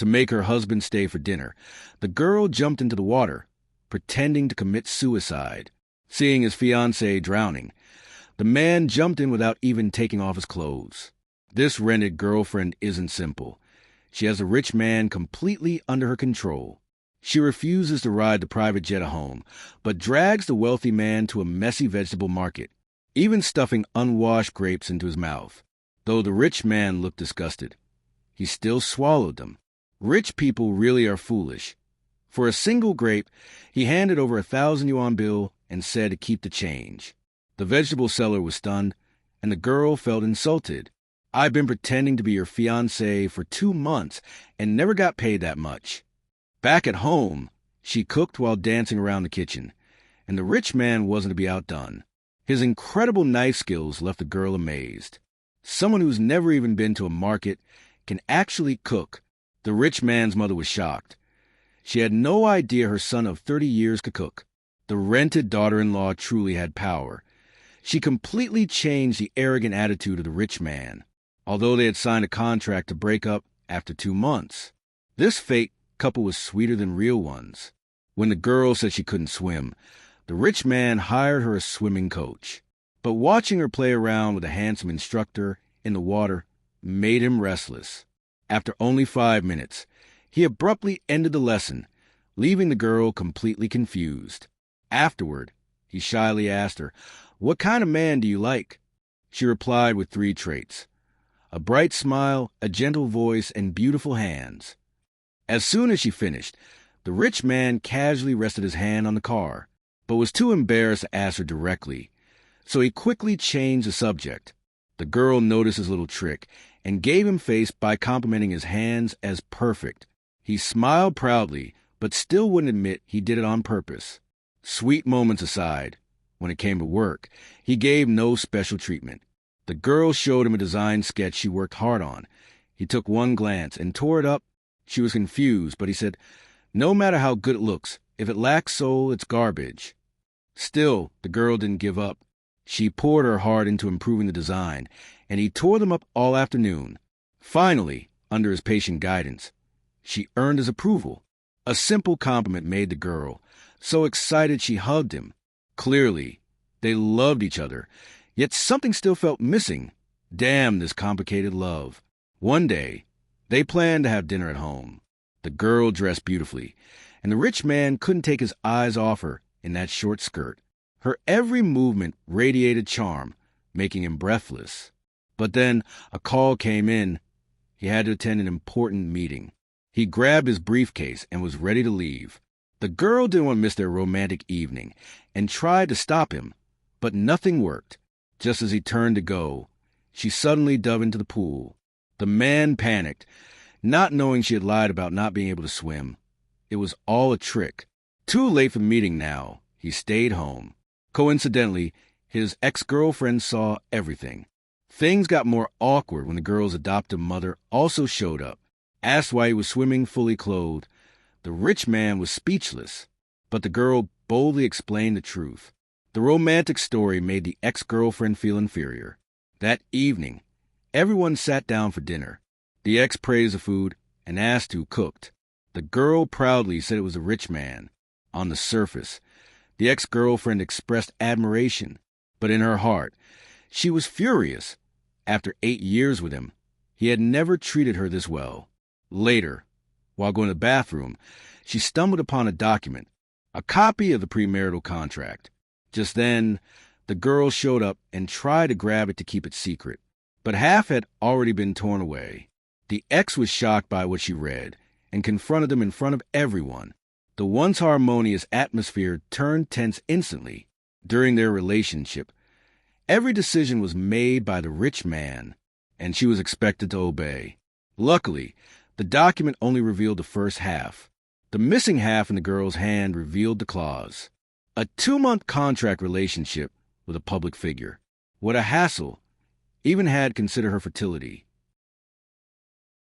To make her husband stay for dinner, the girl jumped into the water, pretending to commit suicide. Seeing his fiancée drowning, the man jumped in without even taking off his clothes. This rented girlfriend isn't simple. She has a rich man completely under her control. She refuses to ride the private jet home, but drags the wealthy man to a messy vegetable market, even stuffing unwashed grapes into his mouth. Though the rich man looked disgusted, he still swallowed them. Rich people really are foolish. For a single grape, he handed over 1,000 yuan bill and said to keep the change. The vegetable seller was stunned, and the girl felt insulted. "I've been pretending to be your fiancé for 2 months and never got paid that much." Back at home, she cooked while dancing around the kitchen, and the rich man wasn't to be outdone. His incredible knife skills left the girl amazed. Someone who's never even been to a market can actually cook. The rich man's mother was shocked. She had no idea her son of 30 years could cook. The rented daughter-in-law truly had power. She completely changed the arrogant attitude of the rich man, although they had signed a contract to break up after 2 months. This fake couple was sweeter than real ones. When the girl said she couldn't swim, the rich man hired her a swimming coach. But watching her play around with a handsome instructor in the water made him restless. After only 5 minutes, he abruptly ended the lesson, leaving the girl completely confused. Afterward, he shyly asked her, "What kind of man do you like?" She replied with 3 traits: a bright smile, a gentle voice, and beautiful hands. As soon as she finished, the rich man casually rested his hand on the car, but was too embarrassed to ask her directly, so he quickly changed the subject. The girl noticed his little trick and gave him face by complimenting his hands as perfect. He smiled proudly, but still wouldn't admit he did it on purpose. Sweet moments aside, when it came to work, he gave no special treatment. The girl showed him a design sketch she worked hard on. He took one glance and tore it up. She was confused, but he said, "No matter how good it looks, if it lacks soul, it's garbage." Still, the girl didn't give up. She poured her heart into improving the design, and he tore them up all afternoon. Finally, under his patient guidance, she earned his approval. A simple compliment made the girl so excited she hugged him. Clearly, they loved each other, yet something still felt missing. Damn this complicated love. One day, they planned to have dinner at home. The girl dressed beautifully, and the rich man couldn't take his eyes off her in that short skirt. Her every movement radiated charm, making him breathless. But then a call came in. He had to attend an important meeting. He grabbed his briefcase and was ready to leave. The girl didn't want to miss their romantic evening and tried to stop him, but nothing worked. Just as he turned to go, she suddenly dove into the pool. The man panicked, not knowing she had lied about not being able to swim. It was all a trick. Too late for the meeting now, he stayed home. Coincidentally, his ex-girlfriend saw everything. Things got more awkward when the girl's adoptive mother also showed up. Asked why he was swimming fully clothed, the rich man was speechless, but the girl boldly explained the truth. The romantic story made the ex-girlfriend feel inferior. That evening, everyone sat down for dinner. The ex praised the food and asked who cooked. The girl proudly said it was a rich man. On the surface, the ex-girlfriend expressed admiration, but in her heart, she was furious. After 8 years with him, he had never treated her this well. Later, while going to the bathroom, she stumbled upon a document, a copy of the premarital contract. Just then, the girl showed up and tried to grab it to keep it secret, but half had already been torn away. The ex was shocked by what she read and confronted them in front of everyone. The once harmonious atmosphere turned tense instantly. During their relationship, every decision was made by the rich man, and she was expected to obey. Luckily, the document only revealed the first half. The missing half in the girl's hand revealed the clause. A 2-month contract relationship with a public figure. What a hassle. Even had considered her fertility.